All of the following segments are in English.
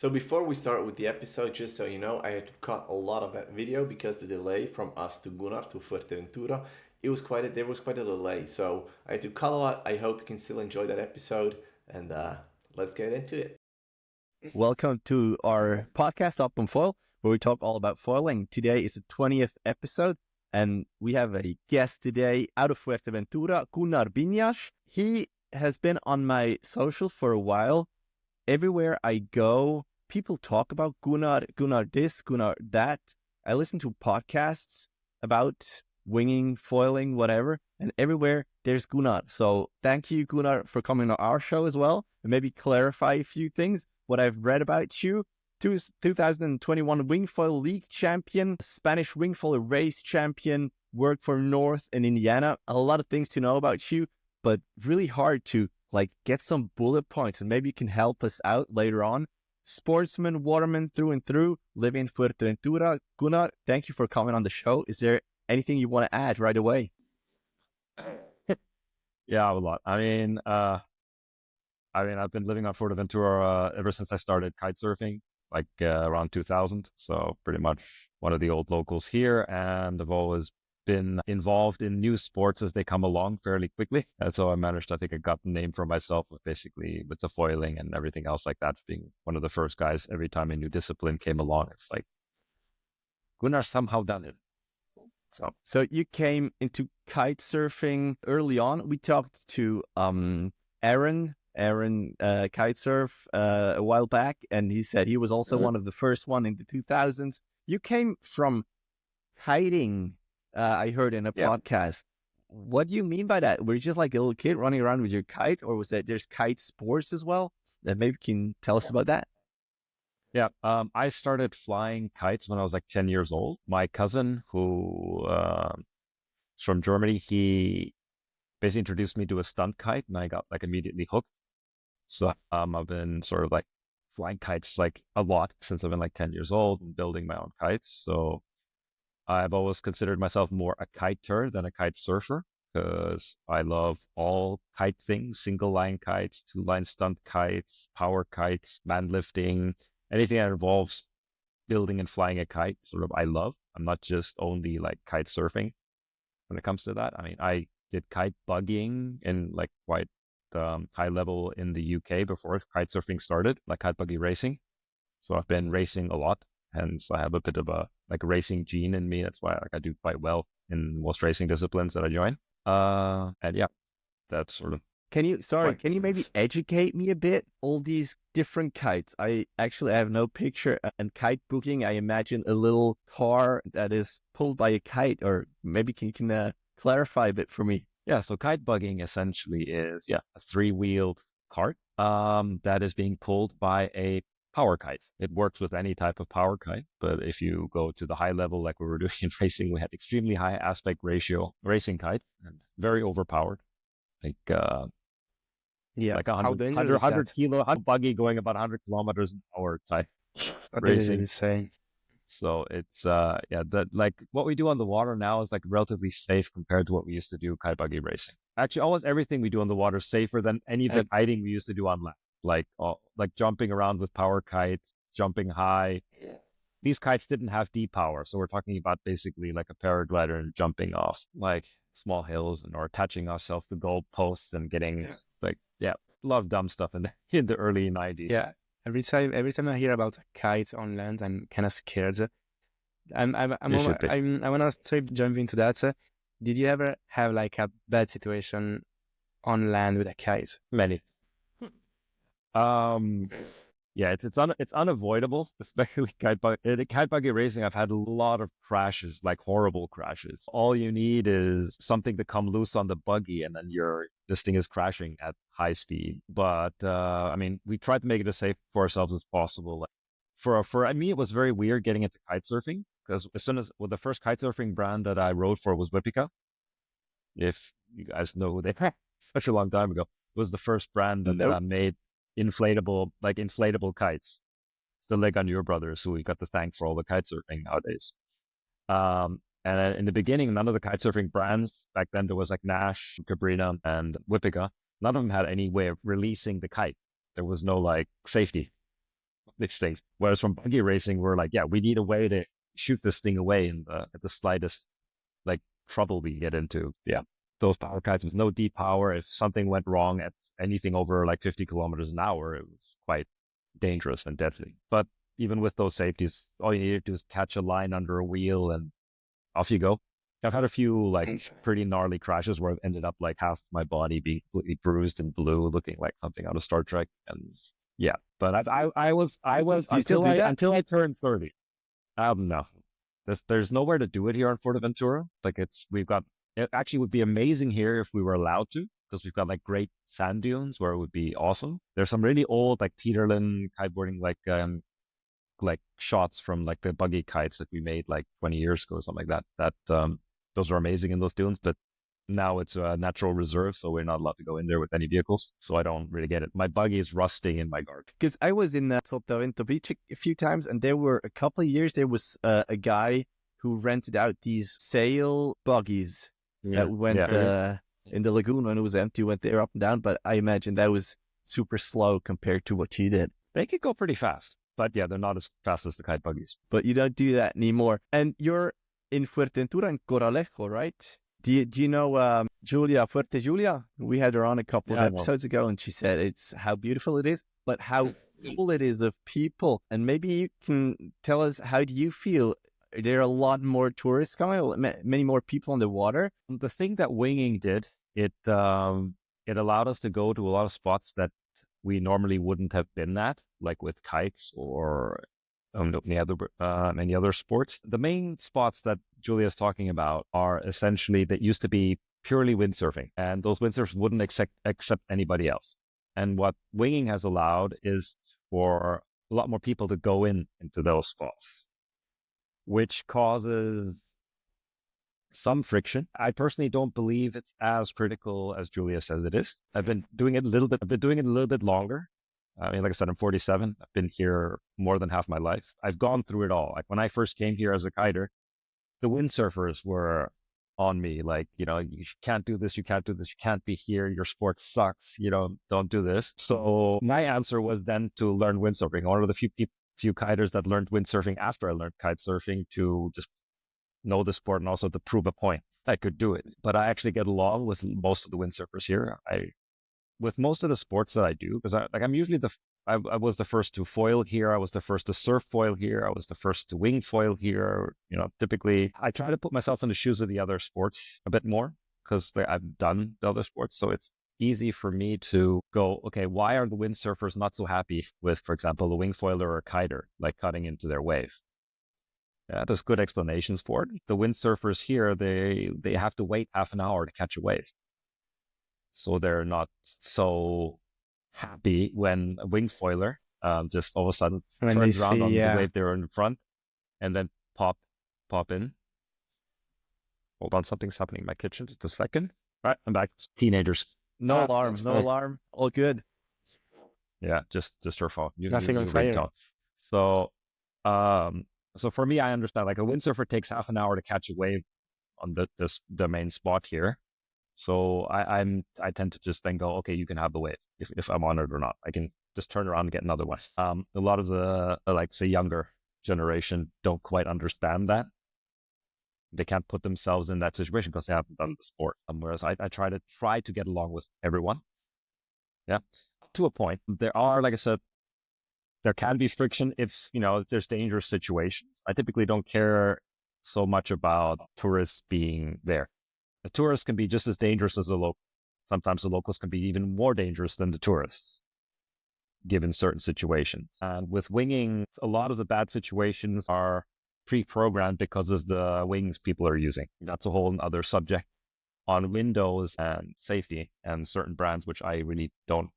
So before we start with the episode, just so you know, I had to cut a lot of that video because the delay from us to Gunnar to Fuerteventura, there was quite a delay. So I had to cut a lot. I hope you can still enjoy that episode, and let's get into it. Welcome to our podcast Up on Foil, where we talk all about foiling. Today is the 20th episode, and we have a guest today out of Fuerteventura, Gunnar Biniasch. He has been on my social for a while. Everywhere I go, people talk about Gunnar this, Gunnar that. I listen to podcasts about winging, foiling, whatever, and everywhere there's Gunnar. So thank you, Gunnar, for coming on our show as well, and maybe clarify a few things. What I've read about you: 2021 Wingfoil League champion, Spanish Wingfoil race champion, worked for North in Indiana. A lot of things to know about you, but really hard to get some bullet points, and maybe you can help us out later on. Sportsman, waterman through and through, living in Fuerteventura. Gunnar, thank you for coming on the show. Is there anything you want to add right away? Yeah, a lot. I've been living on Fuerteventura ever since I started kitesurfing, around 2000. So pretty much one of the old locals here, and I've always been involved in new sports as they come along fairly quickly. And so I think I got the name for myself with the foiling and everything else like that, being one of the first guys. Every time a new discipline came along, it's like, Gunnar somehow done it. So you came into kite surfing early on. We talked to Aaron Kitesurf a while back, and he said he was also one of the first one in the 2000s. You came from kiting, I heard in a podcast. What do you mean by that? Were you just like a little kid running around with your kite, or was that there's kite sports as well? That maybe you can tell us about that. Yeah, I started flying kites when I was like 10 years old. My cousin, who is from Germany, he basically introduced me to a stunt kite, and I got immediately hooked. So I've been sort of flying kites a lot since I've been 10 years old and building my own kites. So I've always considered myself more a kiter than a kite surfer, because I love all kite things: single line kites, 2-line stunt kites, power kites, man lifting, anything that involves building and flying a kite. Sort of I love. I'm not just only kite surfing when it comes to that. I mean, I did kitebuggying in quite high level in the UK before kite surfing started, kite buggy racing. So I've been racing a lot, hence I have a bit of a racing gene in me. That's why I do quite well in most racing disciplines that I join. And yeah, that's sort of. Can you maybe educate me a bit? All these different kites. I have no picture. And kitebuggying, I imagine a little car that is pulled by a kite, or maybe can clarify a bit for me? Yeah, so kitebuggying essentially is a 3-wheeled cart that is being pulled by a power kite. It works with any type of power kite, but if you go to the high level like we were doing in racing, we had extremely high aspect ratio racing kite and very overpowered. Like 100 kilo buggy going about 100 kilometers an hour type racing. Insane. So it's what we do on the water now is relatively safe compared to what we used to do kite buggy racing. Actually, almost everything we do on the water is safer than any of the kiting we used to do on land. Like jumping around with power kites, jumping high. Yeah. These kites didn't have D-power, so we're talking about basically a paraglider and jumping off small hills or attaching ourselves to goal posts and getting a lot of dumb stuff in the early 90s. Yeah. Every time I hear about kites on land, I'm kind of scared. I want to jump into that. Did you ever have a bad situation on land with a kite? Many. Yeah, it's unavoidable, especially kite buggy racing. I've had a lot of crashes, horrible crashes. All you need is something to come loose on the buggy, and then this thing is crashing at high speed. But we tried to make it as safe for ourselves as possible. For me, it was very weird getting into kite surfing, because the first kite surfing brand that I rode for was Whippica. If you guys know who they are, such a long time ago, it was the first brand that made inflatable kites. The Gunnar brothers, who we got to thank for all the kite surfing nowadays. And in the beginning, none of the kite surfing brands back then, there was Nash, Cabrina, and Whippica. None of them had any way of releasing the kite. There was no safety these things. Whereas from buggy racing, we're like, yeah, we need a way to shoot this thing away at the slightest like trouble we get into. Yeah, those power kites with no deep power. If something went wrong at anything over like 50 kilometers an hour, it was quite dangerous and deadly. But even with those safeties, all you need to do is catch a line under a wheel and off you go. I've had a few like pretty gnarly crashes where I've ended up like half my body being completely bruised and blue, looking like something out of Star Trek. And yeah, but I was until I turned 30. No, there's nowhere to do it here on Fuerteventura. Like it actually would be amazing here if we were allowed to, because we've got like great sand dunes where it would be awesome. There's some really old like Peterlin kiteboarding like shots from like the buggy kites that we made like 20 years ago or something like that. Those are amazing in those dunes, but now it's a natural reserve, so we're not allowed to go in there with any vehicles. So I don't really get it. My buggy is rusting in my garden. Because I was in Sotavento Beach a few times, and there were a couple of years, there was a guy who rented out these sail buggies that went in the lagoon when it was empty, went there up and down. But I imagine that was super slow compared to what you did. They could go pretty fast, but yeah, they're not as fast as the kite buggies. But you don't do that anymore. And you're in Fuerteventura and Coralejo, right? Do you know Fuerte Julia? We had her on a couple of episodes ago, and she said it's how beautiful it is, but how full it is of people. And maybe you can tell us, how do you feel? Are there a lot more tourists coming? Many more people on the water? The thing that winging did, it allowed us to go to a lot of spots that we normally wouldn't have been at, like with kites or any other sports. The main spots that Julia's talking about are essentially that used to be purely windsurfing, and those windsurfers wouldn't accept anybody else. And what winging has allowed is for a lot more people to go into those spots, which causes some friction. I personally don't believe it's as critical as Julia says it is. I've been doing it a little bit longer. I mean, like I said, I'm 47. I've been here more than half my life. I've gone through it all. Like when I first came here as a kiter, the windsurfers were on me. Like, you can't do this. You can't do this. You can't be here. Your sport sucks. Don't do this. So my answer was then to learn windsurfing. One of the few kiters that learned windsurfing after I learned kitesurfing, to just know the sport and also to prove a point I could do it. But I actually get along with most of the windsurfers here. With most of the sports that I do, because I'm usually I was the first to foil here. I was the first to surf foil here. I was the first to wing foil here. Typically I try to put myself in the shoes of the other sports a bit more, because I've done the other sports. So it's easy for me to go, okay, why are the windsurfers not so happy with, for example, a wing foiler or a kiter, like cutting into their wave? Yeah, there's good explanations for it. The windsurfers here, they have to wait half an hour to catch a wave. So they're not so happy when a wing foiler just all of a sudden turns around on the wave they're in front and then pop in. Hold on, something's happening in my kitchen. Just a second. All right, I'm back. Teenagers. No alarm. All good. Yeah, just her phone. Nothing on fire. So, so for me, I understand, like a windsurfer takes half an hour to catch a wave on the main spot here. So I tend to just then go, okay, you can have the wave if I'm on it or not. I can just turn around and get another one. A lot of the younger generation don't quite understand that. They can't put themselves in that situation because they haven't done the sport. Whereas I try to get along with everyone. Yeah, to a point. There are, like I said, there can be friction if there's dangerous situations. I typically don't care so much about tourists being there. The tourists can be just as dangerous as the local. Sometimes the locals can be even more dangerous than the tourists, given certain situations. And with winging, a lot of the bad situations are pre-programmed because of the wings people are using. That's a whole other subject on windows and safety and certain brands, which I really don't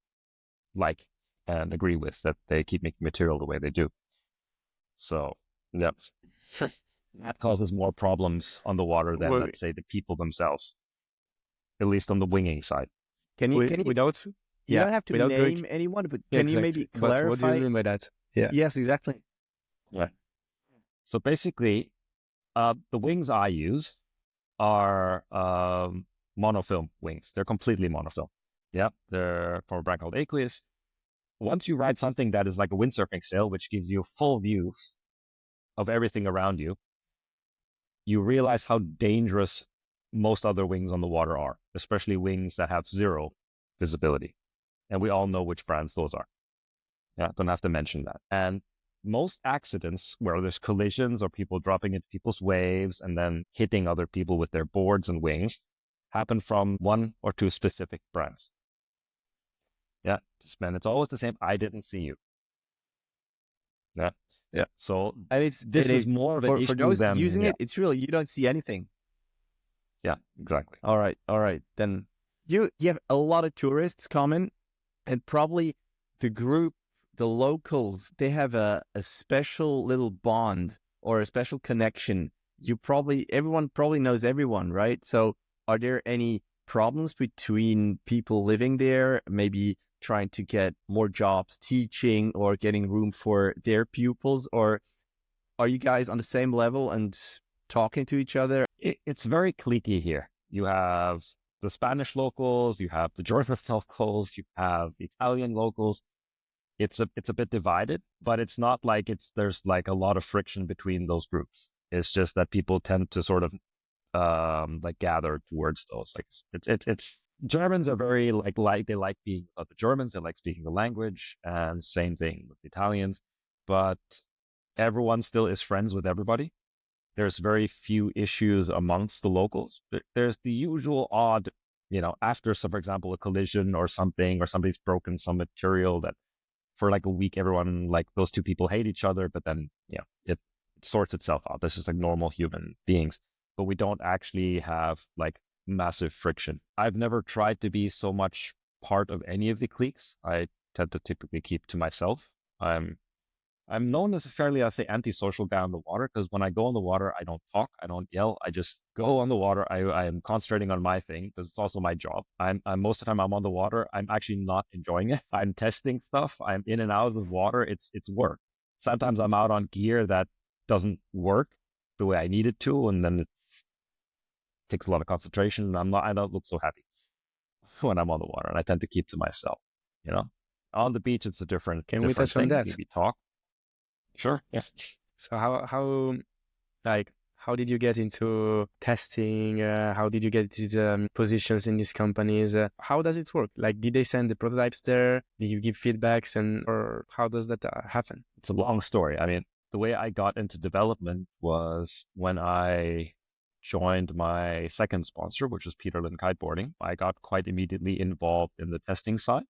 like and agree with, that they keep making material the way they do. So, yep. That causes more problems on the water than, let's say, the people themselves, at least on the winging side. Can you don't have to name anyone, but can you maybe clarify? What do you mean by that? Yeah. Yes, exactly. Yeah. So basically, the wings I use are monofilm wings. They're completely monofilm. Yeah, they're from a brand called Aqueous. once you ride something that is like a windsurfing sail, which gives you full view of everything around you, you realize how dangerous most other wings on the water are, especially wings that have zero visibility. And we all know which brands those are. Yeah, don't have to mention that. And most accidents where there's collisions or people dropping into people's waves and then hitting other people with their boards and wings happen from one or two specific brands. Yeah, man, it's always the same. I didn't see you. Yeah. Yeah. So and this is more of an issue for those than using it. It's really, you don't see anything. Yeah, exactly. All right. Then you have a lot of tourists coming, and probably the group, the locals, they have a special little bond or a special connection. Everyone probably knows everyone, right? So are there any problems between people living there, maybe trying to get more jobs teaching or getting room for their pupils? Or are you guys on the same level and talking to each other? It's very cliquey here. You have the Spanish locals, you have the German locals, you have the Italian locals. It's a bit divided, but it's not like there's like a lot of friction between those groups. It's just that people tend to sort of like gather towards those. Like it's Germans are very like they like being the Germans, they like speaking the language, and same thing with the Italians. But everyone still is friends with everybody. There's very few issues amongst the locals. There's the usual odd, after some, for example, a collision or something, or somebody's broken some material that for like a week, everyone, like those two people hate each other, but then, it sorts itself out. This is like normal human beings, but we don't actually have like massive friction. I've never tried to be so much part of any of the cliques. I tend to typically keep to myself. I'm known as a fairly, I'll say, antisocial guy on the water, because when I go on the water, I don't talk, I don't yell, I just go on the water. I am concentrating on my thing because it's also my job. I'm most of the time I'm on the water, I'm actually not enjoying it. I'm testing stuff. I'm in and out of the water. It's work. Sometimes I'm out on gear that doesn't work the way I need it to, and then it takes a lot of concentration. And I don't look so happy when I'm on the water, and I tend to keep to myself. On the beach, it's a different. Can we touch on that? Maybe talk. Sure. Yeah. So how did you get into testing? How did you get these positions in these companies? How does it work? Like, did they send the prototypes there? Did you give feedbacks, or how does that happen? It's a long story. I mean, the way I got into development was when I joined my second sponsor, which is Peterlin Kiteboarding. I got quite immediately involved in the testing side.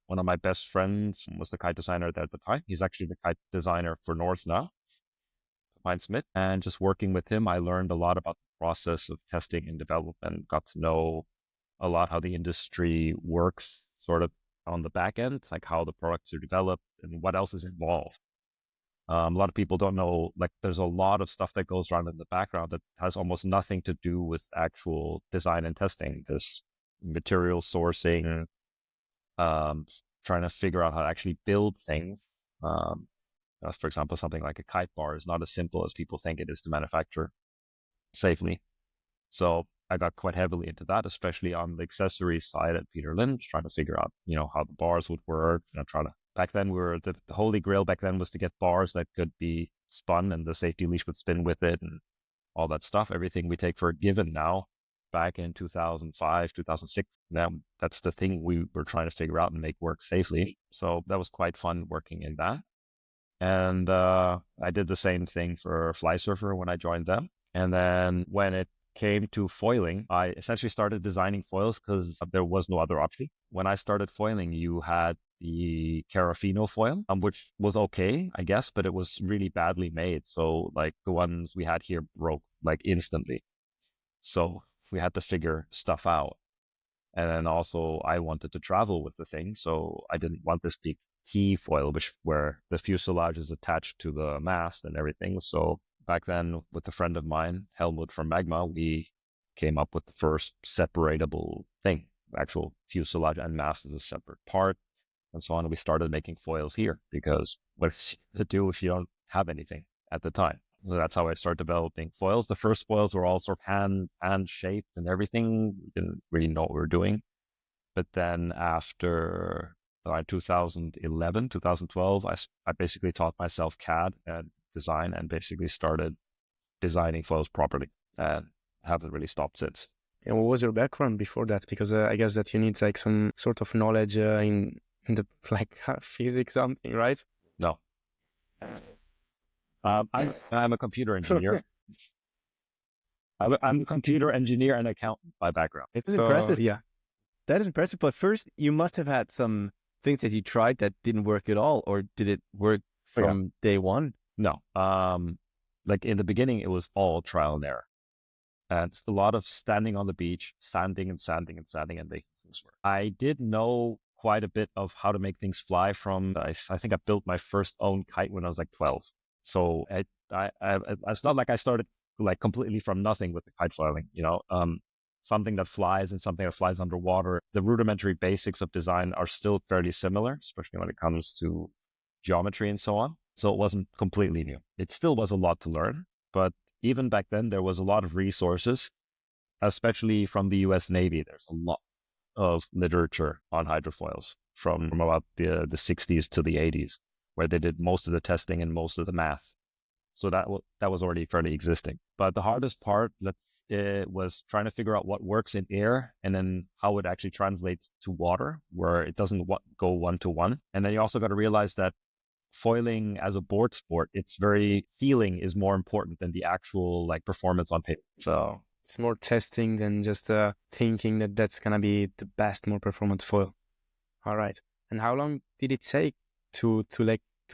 One of my best friends was the kite designer there at the time. He's actually the kite designer for North now, Pine Smith. And just working with him, I learned a lot about the process of testing and development, got to know a lot how the industry works sort of on the back end, like how the products are developed and what else is involved. A lot of people don't know, like there's a lot of stuff that goes around in the background that has almost nothing to do with actual design and testing. There's material sourcing, trying to figure out how to actually build things. For example, something like a kite bar is not as simple as people think it is to manufacture safely. So I got quite heavily into that, especially on the accessory side at Peter Lynch, trying to figure out, how the bars would work. Back then the holy grail back then was to get bars that could be spun and the safety leash would spin with it and all that stuff. Everything we take for a given now. Back in 2005, 2006, now that's the thing we were trying to figure out and make work safely. So that was quite fun working in that. And I did the same thing for Fly Surfer when I joined them. And then when it came to foiling, I essentially started designing foils because there was no other option. When I started foiling, you had the Carafino foil, which was okay, I guess, but it was really badly made. So like the ones we had here broke like instantly. So we had to figure stuff out. And then also I wanted to travel with the thing. So I didn't want this big T foil, where the fuselage is attached to the mast and everything. So back then with a friend of mine, Helmut from Magma, we came up with the first separatable thing. The actual fuselage and mast is a separate part and so on. We started making foils here because what's to do if you don't have anything at the time? So that's how I started developing foils. The first foils were all sort of hand shaped and everything. We didn't really know what we were doing. But then after in 2011, 2012, I basically taught myself CAD and design and basically started designing foils properly and haven't really stopped since. And what was your background before that? Because I guess that you need like some sort of knowledge in the like physics something, right? No. I'm a computer engineer. I'm a computer engineer and accountant by background. It's impressive. Yeah. That is impressive. But first, you must have had some things that you tried that didn't work at all, or did it work from day one? No. Like in the beginning, it was all trial and error. And a lot of standing on the beach, sanding and making things work. I did know quite a bit of how to make things fly I think I built my first own kite when I was like 12. So it's not like I started like completely from nothing with the kite foiling, something that flies and something that flies underwater. The rudimentary basics of design are still fairly similar, especially when it comes to geometry and so on. So it wasn't completely new. It still was a lot to learn, but even back then there was a lot of resources, especially from the US Navy. There's a lot of literature on hydrofoils from about the 60s to the 80s, where they did most of the testing and most of the math. So that was already fairly existing. But the hardest part was trying to figure out what works in air and then how it actually translates to water, where it doesn't go 1-to-1. And then you also got to realize that foiling as a board sport, feeling is more important than the actual like performance on paper. So it's more testing than just thinking that that's gonna be the best, more performant foil. All right. And how long did it take to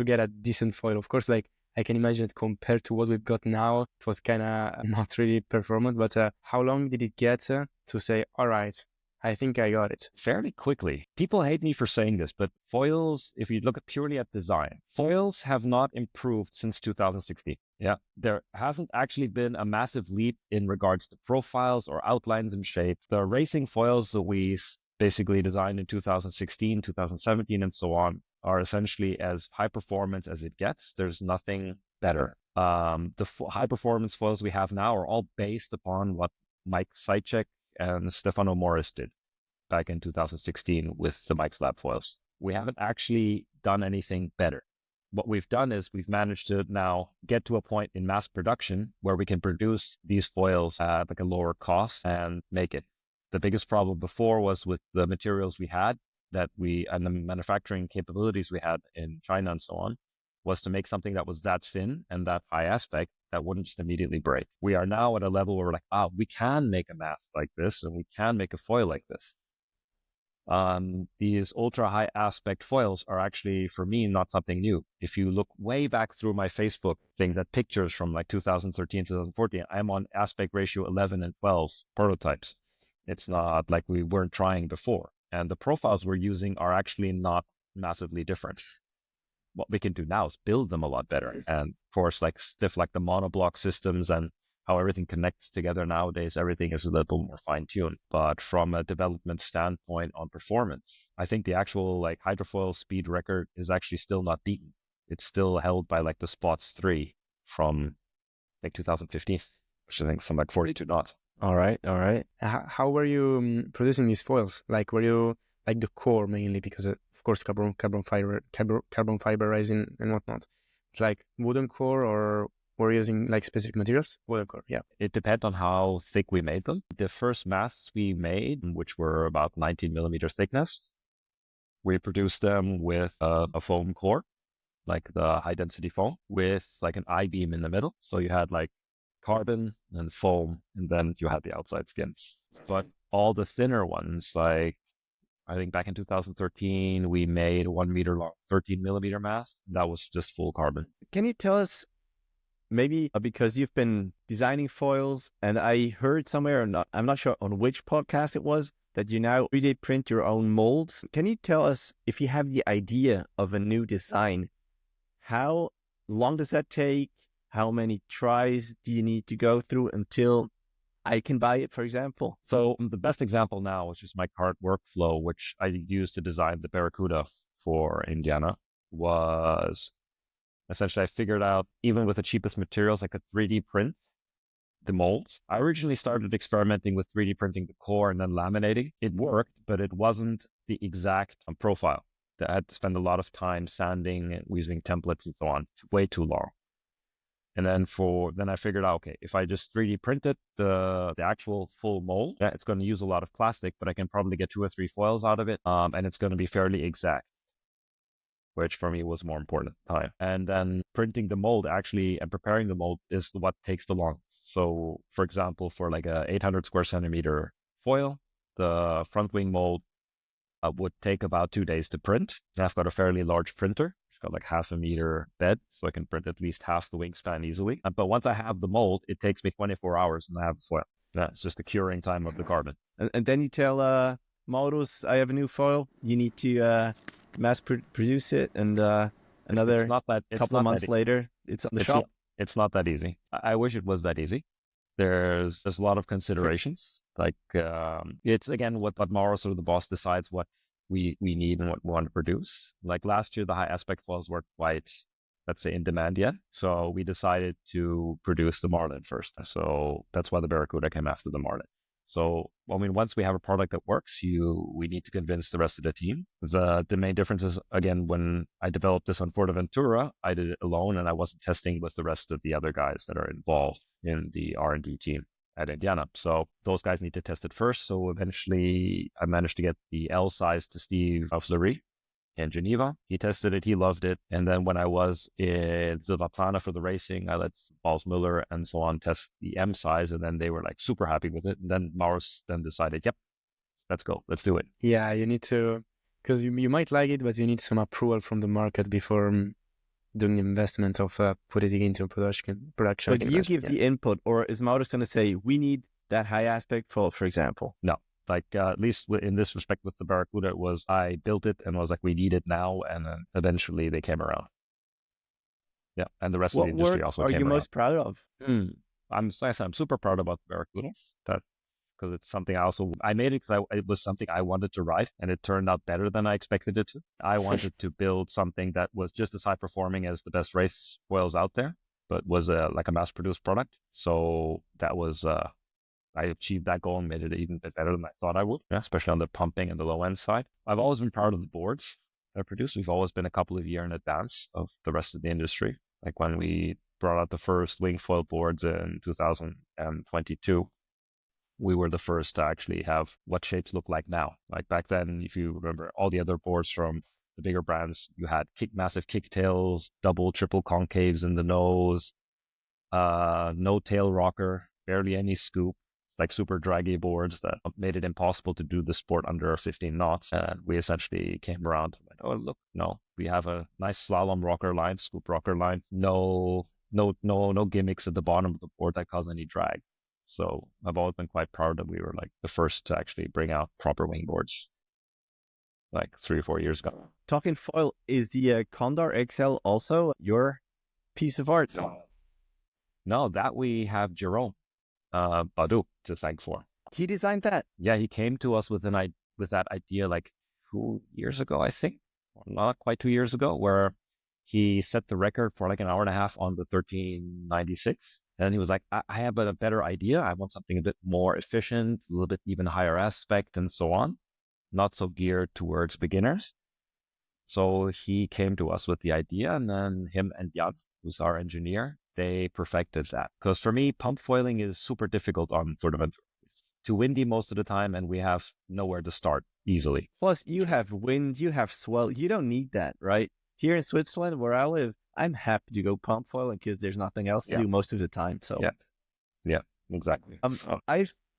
get a decent foil? Of course, like I can imagine it compared to what we've got now, it was kind of not really performant. But how long did it get to say, all right, I think I got it? Fairly quickly. People hate me for saying this, but foils, if you look purely at design, foils have not improved since 2016. Yeah. There hasn't actually been a massive leap in regards to profiles or outlines and shape. The racing foils that we basically designed in 2016, 2017, and so on are essentially as high performance as it gets. There's nothing better. The high performance foils we have now are all based upon what Mike Seichek and Stefano Morris did back in 2016 with the Mike's Lab foils. We haven't actually done anything better. What we've done is we've managed to now get to a point in mass production where we can produce these foils at like a lower cost and make it. The biggest problem before was with the materials we had and the manufacturing capabilities we had in China and so on, was to make something that was that thin and that high aspect that wouldn't just immediately break. We are now at a level where we're like, we can make a mask like this and we can make a foil like this. These ultra high aspect foils are actually, for me, not something new. If you look way back through my Facebook things at pictures from like 2013, 2014, I'm on aspect ratio 11 and 12 prototypes. It's not like we weren't trying before. And the profiles we're using are actually not massively different. What we can do now is build them a lot better. And of course, like stuff like the monoblock systems and how everything connects together nowadays, everything is a little more fine-tuned. But from a development standpoint on performance, I think the actual like hydrofoil speed record is actually still not beaten. It's still held by like the Spots 3 from like 2015, which I think is something like 42 knots. All right. How were you producing these foils? Like, were you like the core mainly, because of course carbon fiber resin and whatnot? It's like wooden core, or were you using like specific materials? Wooden core, yeah. It depends on how thick we made them. The first masks we made, which were about 19 millimeters thickness, we produced them with a foam core, like the high density foam, with like an I-beam in the middle. So you had like carbon and foam, and then you had the outside skin. But all the thinner ones, like I think back in 2013, we made 1 meter long, 13 millimeter mast. That was just full carbon. Can you tell us, maybe because you've been designing foils, and I heard somewhere, I'm not sure on which podcast it was, that you now 3D print your own molds. Can you tell us, if you have the idea of a new design, how long does that take? How many tries do you need to go through until I can buy it, for example? So the best example now, which is my cart workflow, which I used to design the Barracuda for Indiana, was essentially I figured out, even with the cheapest materials, I could 3D print the molds. I originally started experimenting with 3D printing the core and then laminating. It worked, but it wasn't the exact profile. I had to spend a lot of time sanding and using templates and so on. Way too long. And then I figured out, okay, if I just 3D printed the actual full mold, yeah, it's going to use a lot of plastic, but I can probably get 2 or 3 foils out of it. And it's going to be fairly exact, which for me was more important at the time. And then printing the mold actually and preparing the mold is what takes the longest. So for example, for like a 800 square centimeter foil, the front wing mold would take about 2 days to print. And I've got a fairly large printer. It's got like 0.5 meter bed, so I can print at least half the wingspan easily. But once I have the mold, it takes me 24 hours and I have the foil. Yeah, it's just the curing time of the carbon. And then you tell Maurus, I have a new foil. You need to mass produce it, and another couple of months later, it's on the shop. It's not that easy. I wish it was that easy. There's a lot of considerations. Like it's again what Maurus or the boss decides what we need and what we want to produce. Like last year, the high aspect foils weren't quite, let's say, in demand yet. So we decided to produce the Marlin first. So that's why the Barracuda came after the Marlin. So, I mean, once we have a product that works, we need to convince the rest of the team. The main difference is, again, when I developed this on Fuerteventura, I did it alone and I wasn't testing with the rest of the other guys that are involved in the R&D team at Indiana. So those guys need to test it first. So eventually I managed to get the L size to Steve Fleury in Geneva. He tested it. He loved it. And then when I was in Silvaplana for the racing, I let Balls Muller and so on test the M size. And then they were like super happy with it. And then Maurus then decided, yep, let's go. Let's do it. Yeah, you need to, because you might like it, but you need some approval from the market before doing the investment of putting it into production. But you give the input, or is Maurus going to say, we need that high aspect foil, for example? No. Like, at least in this respect with the Barracuda, it was I built it and was like, we need it now. And then eventually they came around. Yeah. And the rest of the industry also came around. What are you most proud of? I'm super proud about the Barracuda. Because it's something I made it because it was something I wanted to ride, and it turned out better than I expected it to. I wanted to build something that was just as high performing as the best race foils out there, but was like a mass produced product. So that was, I achieved that goal and made it even bit better than I thought I would, especially on the pumping and the low end side. I've always been proud of the boards that I produce. We've always been a couple of years in advance of the rest of the industry. Like when we brought out the first wing foil boards in 2022, we were the first to actually have what shapes look like now. Like back then, if you remember all the other boards from the bigger brands, you had massive kicktails, double, triple concaves in the nose, no tail rocker, barely any scoop, like super draggy boards that made it impossible to do the sport under 15 knots. And we essentially came around and went, oh, look, no, we have a nice slalom rocker line, scoop rocker line, no gimmicks at the bottom of the board that cause any drag. So I've always been quite proud that we were like the first to actually bring out proper wing boards like 3 or 4 years ago. Talking foil, is the Condor XL also your piece of art? No, that we have Jerome Badu to thank for. He designed that? Yeah, he came to us with that idea like 2 years ago, I think, or not quite 2 years ago, where he set the record for like an hour and a half on the 1396. And he was like, I have a better idea. I want something a bit more efficient, a little bit even higher aspect and so on, not so geared towards beginners. So he came to us with the idea, and then him and Jan, who's our engineer, they perfected that. Because for me, pump foiling is super difficult on Fuerteventura. It's too windy most of the time, and we have nowhere to start easily. Plus, you have wind, you have swell. You don't need that, right? Here in Switzerland, where I live, I'm happy to go pump foiling because there's nothing else to do most of the time. So yeah, exactly.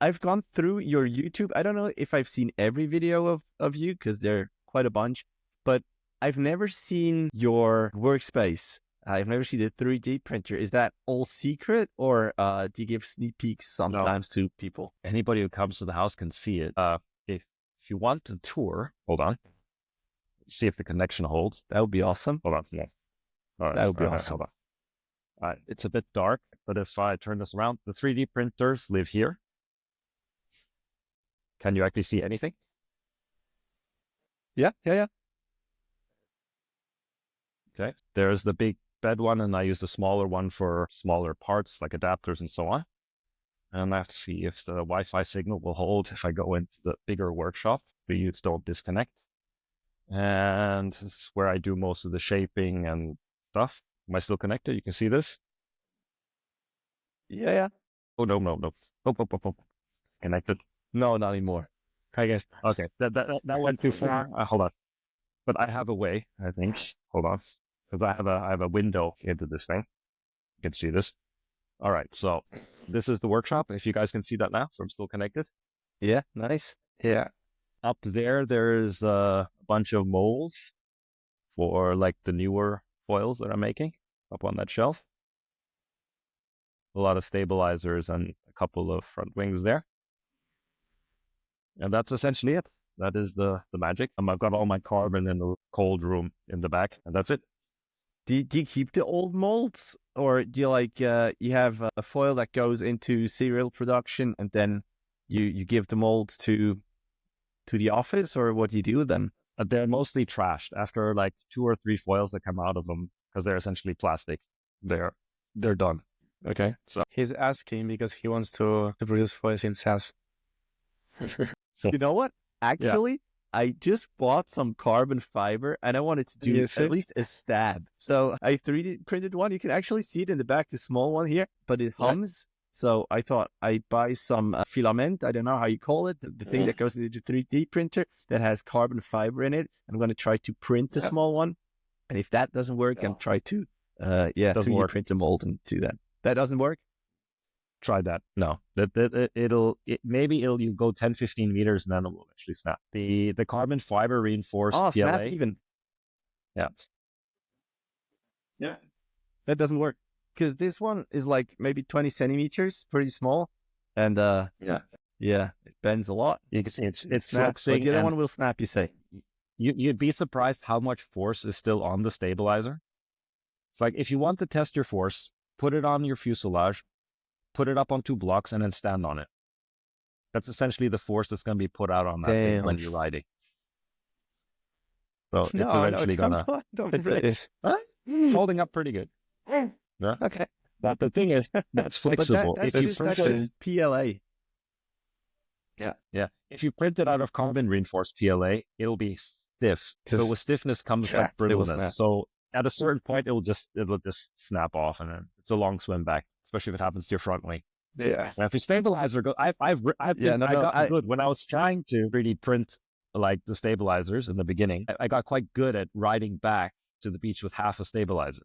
I've gone through your YouTube. I don't know if I've seen every video of you because there are quite a bunch, but I've never seen your workspace. I've never seen the 3D printer. Is that all secret, or do you give sneak peeks sometimes to people? Anybody who comes to the house can see it. If you want to tour, hold on. See if the connection holds. That would be awesome. Hold on. Yeah. All right, that would be awesome. Hold on. It's a bit dark, but if I turn this around, the 3D printers live here. Can you actually see anything? Yeah. Okay. There's the big bed one, and I use the smaller one for smaller parts like adapters and so on. And I have to see if the Wi-Fi signal will hold if I go into the bigger workshop. The youths don't disconnect. And this is where I do most of the shaping and stuff. Am I still connected? You can see this? Yeah. Oh, no. Oh. Connected. No, not anymore. I guess. Okay, that went too far. Hold on. But I have a way, I think. Hold on. Because I have a window into this thing. You can see this. All right, so this is the workshop. If you guys can see that now, so I'm still connected. Yeah, nice. Yeah. Up there's a bunch of molds for like the newer foils that I'm making up on that shelf. A lot of stabilizers and a couple of front wings there. And that's essentially it. That is the magic. I've got all my carbon in the cold room in the back, and that's it. Do you keep the old molds, or do you you have a foil that goes into serial production and then you give the molds to the office, or what do you do with them? They're mostly trashed after like 2 or 3 foils that come out of them because they're essentially plastic. They're done. Okay. So he's asking because he wants to produce foils himself. You know what? Actually, I just bought some carbon fiber and I wanted to do at least a stab. So I 3D printed one. You can actually see it in the back, the small one here, but it hums. So I thought I'd buy some filament. I don't know how you call it. The thing that goes into the 3D printer that has carbon fiber in it. I'm going to try to print the small one. And if that doesn't work, I'll try to 3D print a mold and do that. That doesn't work? Try that. No, maybe you go 10, 15 meters and then it will actually snap. The carbon fiber reinforced PLA. Snap even. Yeah. Yeah. That doesn't work. Because this one is like maybe 20 centimeters, pretty small. And it bends a lot. You can see it's flexing. But the other one will snap, you say. You'd be surprised how much force is still on the stabilizer. It's like if you want to test your force, put it on your fuselage, put it up on 2 blocks, and then stand on it. That's essentially the force that's going to be put out on that thing when you're riding. So it's eventually going to... It's holding up pretty good. Yeah. Okay. But the thing is, that's flexible. That's just PLA. Yeah. If you print it out of carbon reinforced PLA, it'll be stiff. So with stiffness comes like brittleness. So at a certain point, it'll just snap off, and then it's a long swim back, especially if it happens to your front wing. Yeah. And if your stabilizer goes, I got good when I was trying to 3D print like the stabilizers in the beginning. I got quite good at riding back to the beach with half a stabilizer.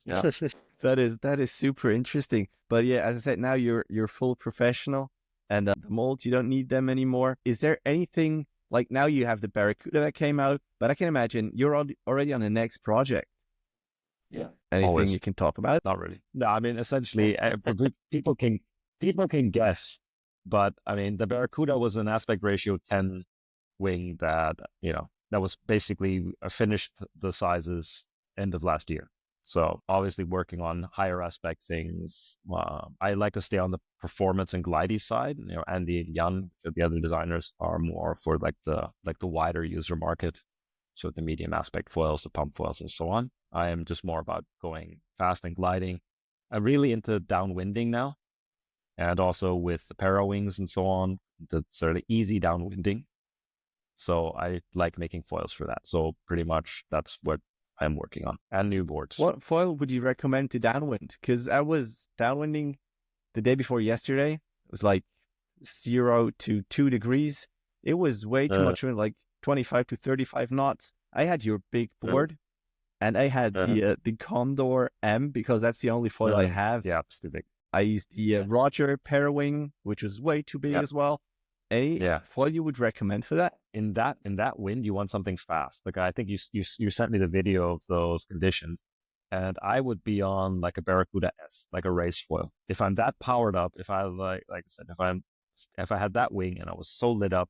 Yeah. That is super interesting. But yeah, as I said, now you're full professional, and the molds, you don't need them anymore. Is there anything like now you have the Barracuda that came out, but I can imagine you're already on the next project. Yeah. Anything you can talk about? Not really. No, I mean, essentially, people can guess, but I mean, the Barracuda was an aspect ratio 10 wing that was basically finished the sizes end of last year. So obviously working on higher aspect things. I like to stay on the performance and glidey side. Andy and Jan, the other designers, are more for like the wider user market. So the medium aspect foils, the pump foils, and so on. I am just more about going fast and gliding. I'm really into downwinding now, and also with the para wings and so on, the sort of easy downwinding. So I like making foils for that. So pretty much that's what I'm working on, and new boards. What foil would you recommend to downwind? Because I was downwinding the day before yesterday. It was like 0 to 2 degrees. It was way too much wind, like 25 to 35 knots. I had your big board, and I had the Condor M because that's the only foil I have. Yeah, it's too big. I used the Roger Parawing, which was way too big as well. Any foil you would recommend for that? In that wind, you want something fast. Like I think you sent me the video of those conditions, and I would be on like a Barracuda S, like a race foil. If I'm that powered up, if I like I said, if I had that wing and I was so lit up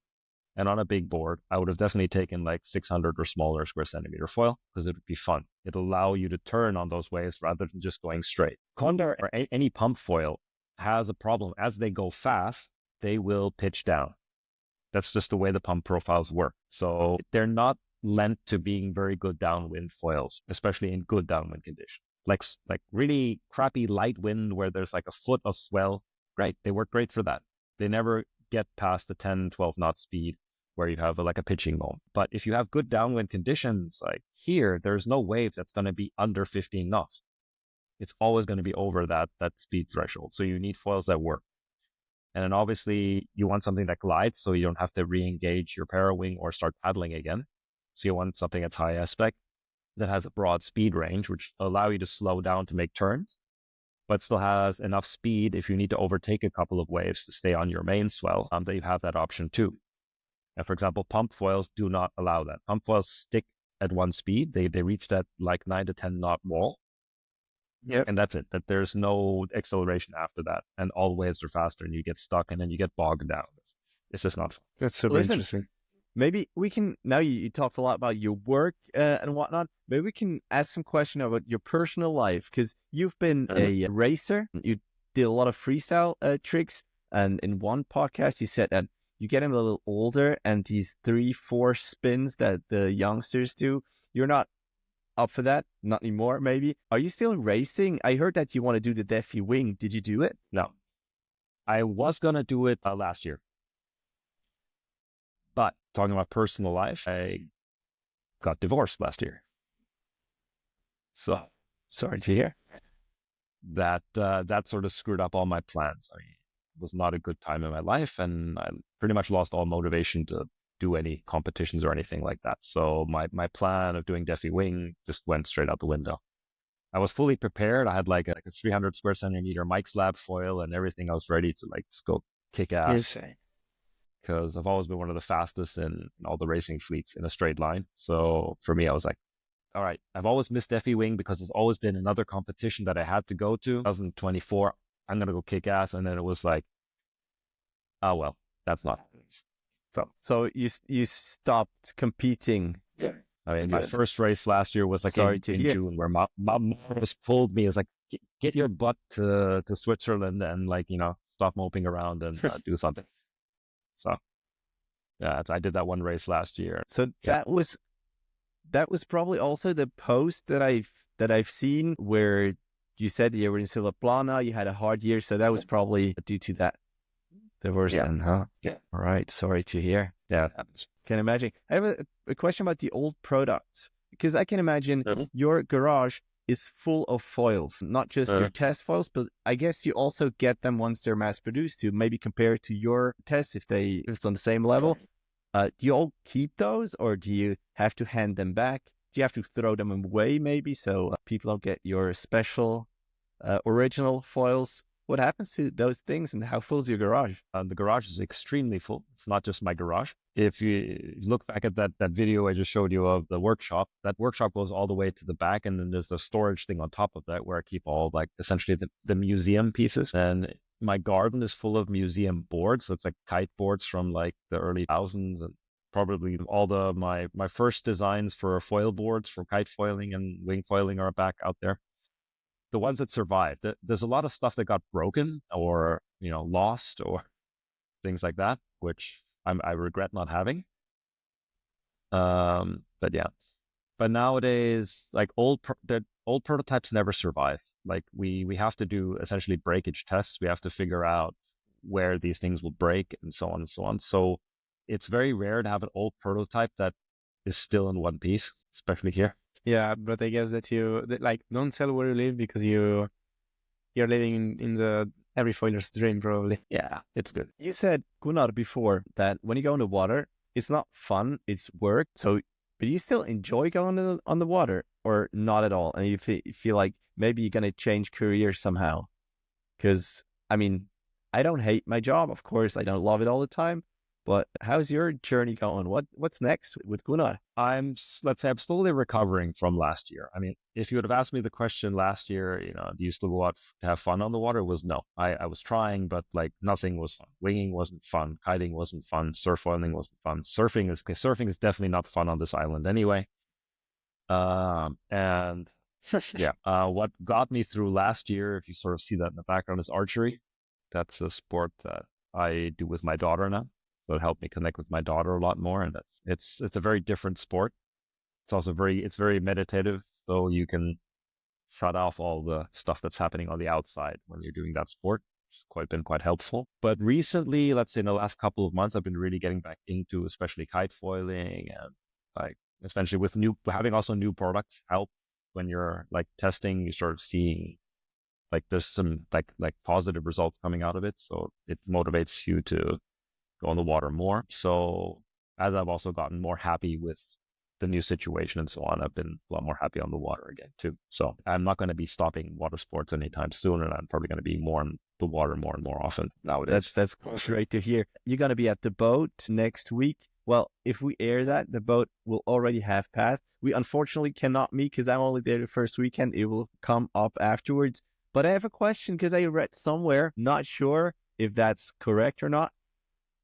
and on a big board, I would have definitely taken like 600 or smaller square centimeter foil because it would be fun. It'll allow you to turn on those waves rather than just going straight. Condor or any pump foil has a problem. As they go fast, they will pitch down. That's just the way the pump profiles work. So they're not lent to being very good downwind foils, especially in good downwind conditions. Like really crappy light wind where there's like a foot of swell. Great. They work great for that. They never get past the 10, 12 knot speed. where you have like a pitching moment. But if you have good downwind conditions, like here, there's no wave that's going to be under 15 knots. It's always going to be over that speed threshold. So you need foils that work. And then obviously you want something that glides, so you don't have to re-engage your parawing or start paddling again. So you want something that's high aspect that has a broad speed range, which allow you to slow down to make turns, but still has enough speed if you need to overtake a couple of waves to stay on your main swell, that you have that option too. And for example, pump foils do not allow that. Pump foils stick at one speed. They reach that like 9 to 10 knot wall. Yep. And that's it. That there's no acceleration after that. And all waves are faster and you get stuck and then you get bogged down. It's just not fun. That's super interesting. Maybe we can, now you talked a lot about your work and whatnot. Maybe we can ask some question about your personal life, because you've been a racer. You did a lot of freestyle tricks. And in one podcast, you said that you get a little older and these 3-4 spins that the youngsters do, you're not up for that? Not anymore, maybe. Are you still racing? I heard that you want to do the Defi Wing. Did you do it? No. I was going to do it last year. But talking about personal life, I got divorced last year. So sorry to hear. That sort of screwed up all my plans. I mean, it was not a good time in my life, and I pretty much lost all motivation to do any competitions or anything like that. So my plan of doing Defi Wing just went straight out the window. I was fully prepared. I had like a 300 square centimeter mic slab foil and everything. I was ready to like just go kick ass. Because I've always been one of the fastest in all the racing fleets in a straight line. So for me, I was like, all right, I've always missed Defi Wing because there's always been another competition that I had to go to. 2024, I'm going to go kick ass. And then it was like, oh, well, that's not happening. So you stopped competing. Yeah. I mean, my first race last year was like in June, where my mom just pulled me. It was like, get your butt to Switzerland and like, stop moping around and do something. So yeah, I did that one race last year. So that was probably also the post that I've seen where you said you were in Silvaplana, you had a hard year. So that was probably due to that divorce then, huh? Yeah. All right. Sorry to hear. Yeah, it happens. Can imagine. I have a question about the old products, because I can imagine your garage is full of foils, not just your test foils, but I guess you also get them once they're mass produced to maybe compare to your tests if it's on the same level. Do you all keep those, or do you have to hand them back? Do you have to throw them away maybe so people don't get your special original foils? What happens to those things, and how full is your garage? The garage is extremely full. It's not just my garage. If you look back at that video I just showed you of the workshop, that workshop goes all the way to the back, and then there's a storage thing on top of that where I keep all like essentially the museum pieces. And my garden is full of museum boards. So it's like kite boards from like the early 2000s, and probably all my first designs for foil boards for kite foiling and wing foiling are back out there. The ones that survived, there's a lot of stuff that got broken or, lost or things like that, which I regret not having. But yeah, but nowadays, like the old prototypes never survive. Like we have to do essentially breakage tests. We have to figure out where these things will break and so on and so on. So it's very rare to have an old prototype that is still in one piece, especially here. Yeah, but I guess that you don't sell where you live because you're living in the every foiler's dream, probably. Yeah, it's good. You said, Gunnar, before that when you go in the water, it's not fun, it's work. So, but you still enjoy going on the water, or not at all? And you feel like maybe you're going to change career somehow? Because, I mean, I don't hate my job. Of course, I don't love it all the time. But how's your journey going? What's next with Gunnar? Let's say I'm slowly recovering from last year. I mean, if you would have asked me the question last year, do you still go out to have fun on the water? It was no. I was trying, but like nothing was fun. Winging wasn't fun. Kiting wasn't fun. Surf foiling wasn't fun. Surfing is definitely not fun on this island anyway. And yeah, what got me through last year, if you sort of see that in the background, is archery. That's a sport that I do with my daughter now. So it helped me connect with my daughter a lot more, and it's a very different sport. It's also very meditative, so you can shut off all the stuff that's happening on the outside when you're doing that sport. It's been quite helpful. But recently, let's say in the last couple of months, I've been really getting back into especially kite foiling, and like especially with having also new products help when you're like testing, you start seeing like there's some like positive results coming out of it. So it motivates you to go on the water more. So as I've also gotten more happy with the new situation and so on, I've been a lot more happy on the water again too. So I'm not going to be stopping water sports anytime soon, and I'm probably going to be more on the water more and more often nowadays. That's great to hear. You're going to be at the boat next week. Well, if we air that, the boat will already have passed. We unfortunately cannot meet because I'm only there the first weekend. It will come up afterwards. But I have a question because I read somewhere, not sure if that's correct or not.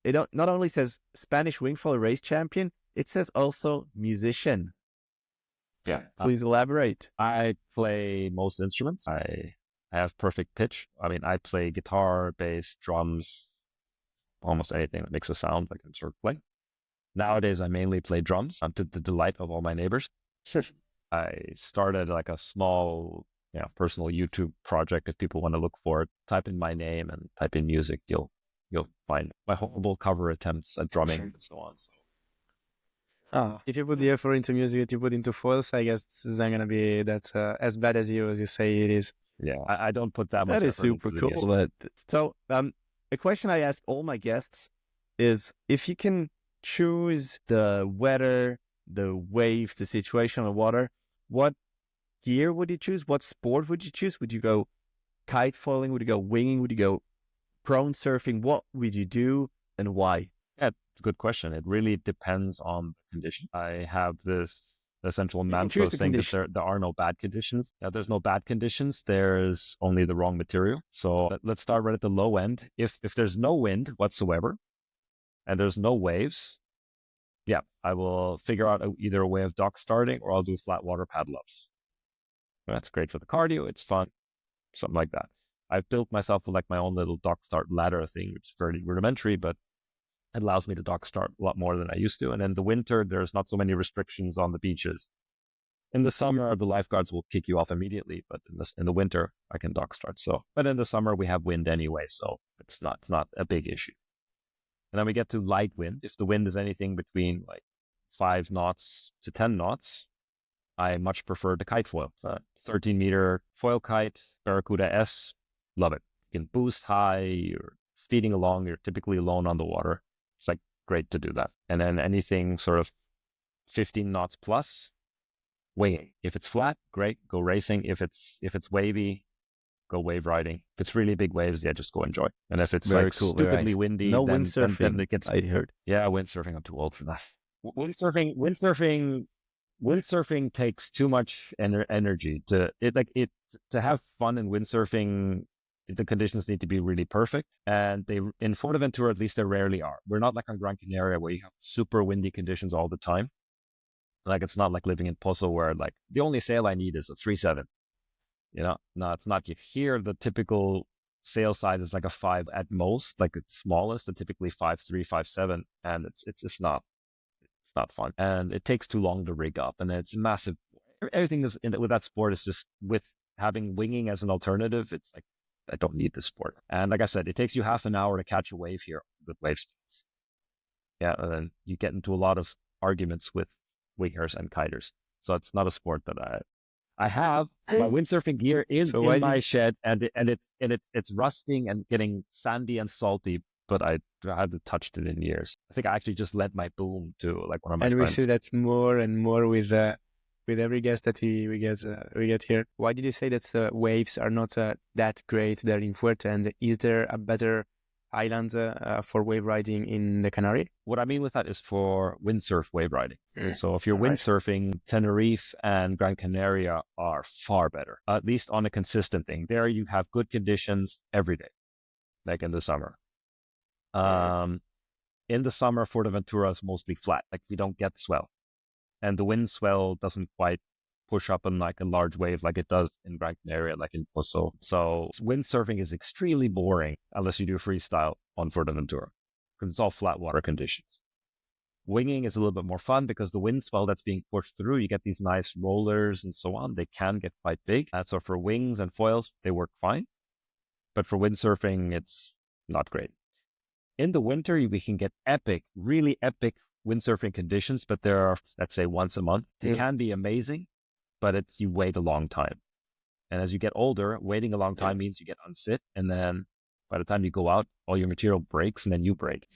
It not only says Spanish wingfoil race champion, it says also musician. Yeah. Please elaborate. I play most instruments. I have perfect pitch. I mean, I play guitar, bass, drums, almost anything that makes a sound I can sort of play. Nowadays, I mainly play drums to the delight of all my neighbors. I started like a small, personal YouTube project. If people want to look for it, type in my name and type in music. You'll find my horrible cover attempts at drumming and so on. So. If you put the effort into music that you put into foils, I guess it's not going to be that as bad as you say it is. Yeah, I don't put that much effort. That is super cool. So a question I ask all my guests is, if you can choose the weather, the waves, the situation on the water, what gear would you choose? What sport would you choose? Would you go kite foiling? Would you go winging? Would you go prone surfing? What would you do and why? Yeah, it's a good question. It really depends on the condition. I have this essential mantra saying that there are no bad conditions. Now, there's no bad conditions. There's only the wrong material. So let's start right at the low end. If there's no wind whatsoever and there's no waves, yeah, I will figure out either a way of dock starting or I'll do flat water paddle ups. That's great for the cardio. It's fun, something like that. I've built myself like my own little dock start ladder thing, which is very rudimentary, but it allows me to dock start a lot more than I used to. And in the winter, there's not so many restrictions on the beaches. In the summer, the lifeguards will kick you off immediately, but in the winter, I can dock start. So, but in the summer, we have wind anyway, so it's not a big issue. And then we get to light wind. If the wind is anything between like 5 knots to 10 knots, I much prefer the kite foil. 13-meter foil kite, Barracuda S, love it. You can boost high, you're speeding along, you're typically alone on the water. It's like great to do that. And then anything sort of 15 knots plus, winging. If it's flat, great, go racing. If it's wavy, go wave riding. If it's really big waves, yeah, just go enjoy. And if it's stupidly windy, no windsurfing. Then it gets. I heard. Yeah, windsurfing. I'm too old for that. Windsurfing takes too much energy to have fun in windsurfing. The conditions need to be really perfect, and in Fuerteventura at least they rarely are. We're not like on Gran Canaria where you have super windy conditions all the time. Like it's not like living in Pozo where like the only sail I need is a 3.7. No, it's not. You hear the typical sail size is like a 5 at most, like the smallest, the typically 5.3, 5.7, and it's just not. It's not fun, and it takes too long to rig up, and it's massive. Everything is with that sport is just with having winging as an alternative. It's like I don't need this sport, and like I said, it takes you half an hour to catch a wave here with wave speeds. Yeah, and then you get into a lot of arguments with wingers and kiters, so it's not a sport that I have. My windsurfing gear is in my shed, and it's rusting and getting sandy and salty. But I haven't touched it in years. I think I actually just lent my boom to like one of my friends. And we see that more and more with every guest that we get here. Why did you say that the waves are not that great there in Fuerte? And is there a better island for wave riding in the Canary? What I mean with that is for windsurf wave riding. So if you're windsurfing, Tenerife and Gran Canaria are far better, at least on a consistent thing. There you have good conditions every day, like in the summer. In the summer, Fuerteventura is mostly flat. Like we don't get swell, and the wind swell doesn't quite push up on like a large wave like it does in Gran Canaria, like in Pozo. So windsurfing is extremely boring unless you do freestyle on Fuerteventura because it's all flat water conditions. Winging is a little bit more fun because the wind swell that's being pushed through, you get these nice rollers and so on. They can get quite big. And so for wings and foils, they work fine. but for windsurfing, it's not great. In the winter, we can get really epic windsurfing conditions, but there are, let's say, once a month. They can be amazing, but you wait a long time. And as you get older, waiting a long time means you get unfit. And then by the time you go out, all your material breaks and then you break.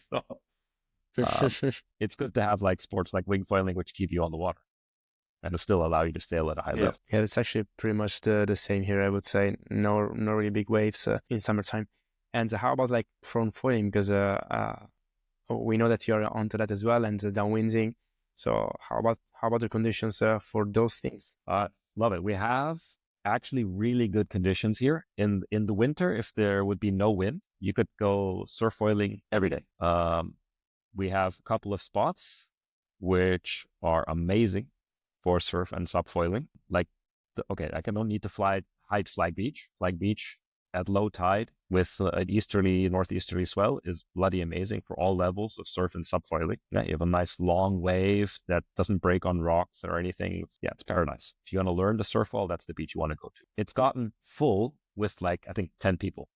It's good to have like sports like wing foiling, which keep you on the water and still allow you to sail at a high level. Yeah, it's actually pretty much the same here, I would say. No really big waves in summertime. And how about like prone foiling? Because we know that you're onto that as well, and downwinding. So how about the conditions for those things? Love it. We have actually really good conditions here. In the winter, if there would be no wind, you could go surf foiling every day. We have a couple of spots which are amazing for surf and sub foiling. Like, I don't need to hide Flag Beach. Flag Beach at low tide with an northeasterly swell is bloody amazing for all levels of surf and sub foiling. Yeah, you have a nice long wave that doesn't break on rocks or anything. Yeah, it's paradise. If you want to learn to surf well, that's the beach you want to go to. It's gotten full with like, I think 10 people.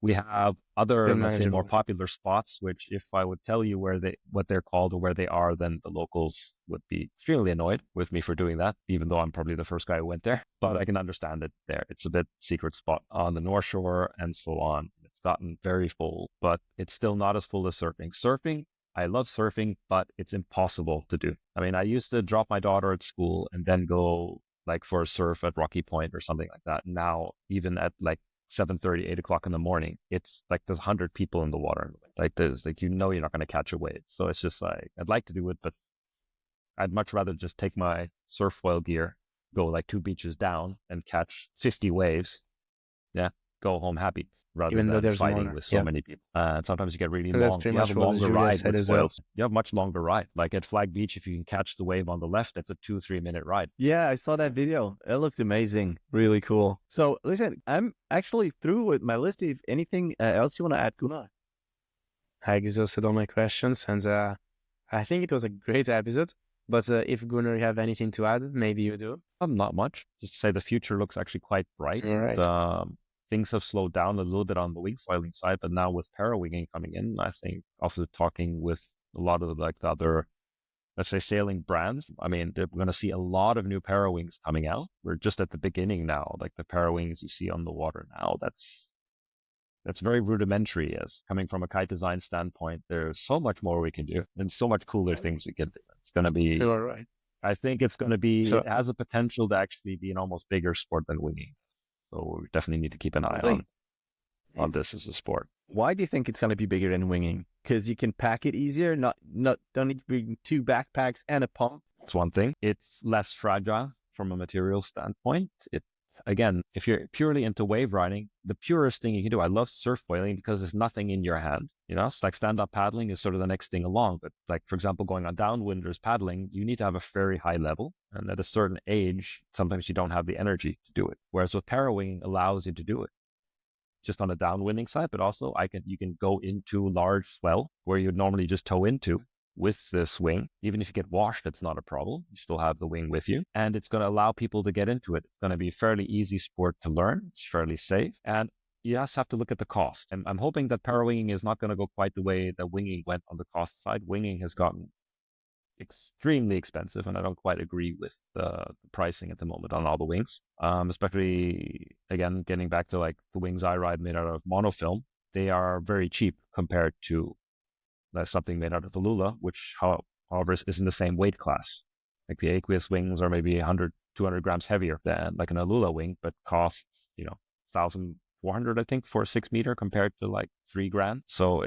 We have other, let's say, more popular spots, which if I would tell you what they're called or where they are, then the locals would be extremely annoyed with me for doing that, even though I'm probably the first guy who went there. But I can understand it there. It's a bit secret spot on the North Shore and so on. It's gotten very full, but it's still not as full as surfing. Surfing, I love surfing, but it's impossible to do. I mean, I used to drop my daughter at school and then go like for a surf at Rocky Point or something like that. Now, even at like 7:30, 8 o'clock in the morning, it's like there's 100 people in the water. Like there's like, you're not going to catch a wave. So it's just like, I'd like to do it, but I'd much rather just take my surf foil gear, go like 2 beaches down and catch 50 waves. Yeah, go home happy rather Even though than there's fighting more, with so many people. And sometimes you get really and that's long. pretty You much have a what longer Julia ride said with as well. foils. You have much longer ride. Like at Flag Beach, if you can catch the wave on the left, it's a 2-3 minute ride. Yeah, I saw that video. It looked amazing. Really cool. So listen, I'm actually through with my list. If anything else you want to add, Gunnar? I exhausted all my questions, and I think it was a great episode. But if Gunnar, you have anything to add, maybe you do. Not much. Just to say the future looks actually quite bright. All right. Things have slowed down a little bit on the wing foiling side, but now with para-winging coming in, I think also talking with a lot of like the other, let's say, sailing brands. I mean, we're going to see a lot of new para-wings coming out. We're just at the beginning now. Like the para-wings you see on the water now, that's very rudimentary. As coming from a kite design standpoint, there's so much more we can do and so much cooler things we can do. It's going to be, You're right. I think it's going to be, So, it has a potential to actually be an almost bigger sport than winging. So we definitely need to keep an eye on this as a sport. Why do you think it's going to be bigger than winging? Because you can pack it easier, don't need to bring 2 backpacks and a pump. It's one thing. It's less fragile from a material standpoint. Again, if you're purely into wave riding, the purest thing you can do, I love surf foiling because there's nothing in your hand. You know, it's like stand-up paddling is sort of the next thing along. But like, for example, going on downwinders paddling, you need to have a very high level. And at a certain age, sometimes you don't have the energy to do it. Whereas with para-winging allows you to do it. Just on the downwinding side, but also you can go into large swell where you'd normally just tow into with this wing. Even if you get washed, it's not a problem. You still have the wing with you. And it's going to allow people to get into it. It's going to be a fairly easy sport to learn. It's fairly safe. And you just have to look at the cost. And I'm hoping that para-winging is not going to go quite the way that winging went on the cost side. Winging has gotten extremely expensive, and I don't quite agree with the pricing at the moment on all the wings. Especially, again, getting back to like the wings I ride made out of monofilm. They are very cheap compared to something made out of Velula, which, however, is in the same weight class. Like the aqueous wings are maybe 100, 200 grams heavier than like an Alula wing, but costs, 1,400, I think, for a 6 meter compared to like $3,000. So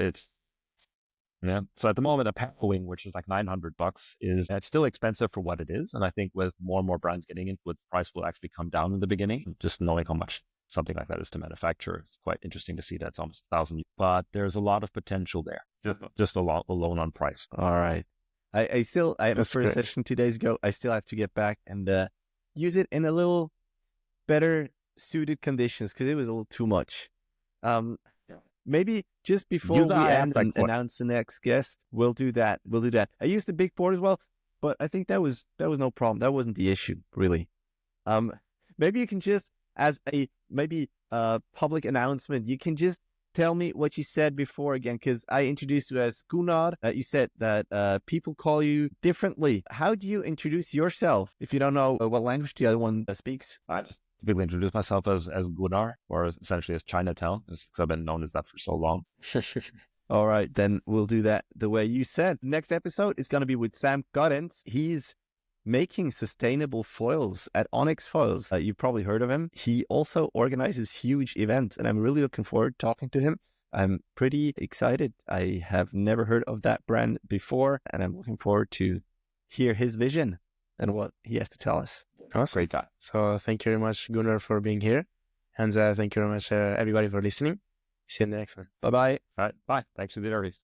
so at the moment, a para wing, which is like $900, it's still expensive for what it is. And I think with more and more brands getting into it, the price will actually come down in the beginning. Just knowing how much something like that is to manufacture, it's quite interesting to see that it's almost 1,000. But there's a lot of potential there, just alone on price. All right. I my first session 2 days ago, I still have to get back and use it in a little better suited conditions because it was a little too much. Maybe just before we end and announce the next guest, we'll do that. I used the big board as well, but I think that was no problem. That wasn't the issue, really. Maybe you can just as a maybe public announcement, you can just tell me what you said before again, because I introduced you as Gunnar. You said that people call you differently. How do you introduce yourself if you don't know what language the other one speaks? I just typically introduce myself as Gunnar, or essentially as Chinatown, because I've been known as that for so long. All right, then we'll do that the way you said. Next episode is going to be with Sam Goddens. He's making sustainable foils at Onyx Foils. You've probably heard of him. He also organizes huge events, and I'm really looking forward to talking to him. I'm pretty excited. I have never heard of that brand before, and I'm looking forward to hear his vision and what he has to tell us. Awesome. Great time. So thank you very much, Gunnar, for being here. And thank you very much, everybody, for listening. See you in the next one. Bye-bye. All right. Bye. Thanks for the interview.